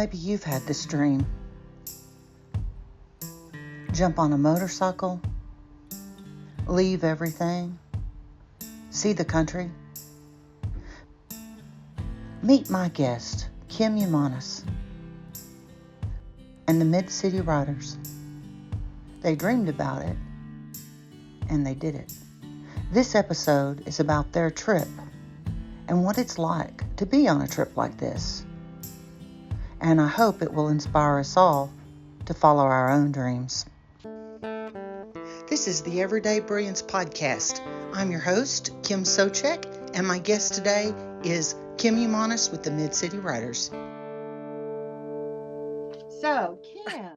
Maybe you've had this dream. Jump on a motorcycle, leave everything, see the country. Meet my guest, Kim Umanos, and the Mid-City Riders. They dreamed about it, and they did it. This episode is about their trip and what it's like to be on a trip like this. And I hope it will inspire us all to follow our own dreams. This is the Everyday Brilliance Podcast. I'm your host, Kim Sochek, and my guest today is Kim Umanos with the Mid-City Riders. So, Kim,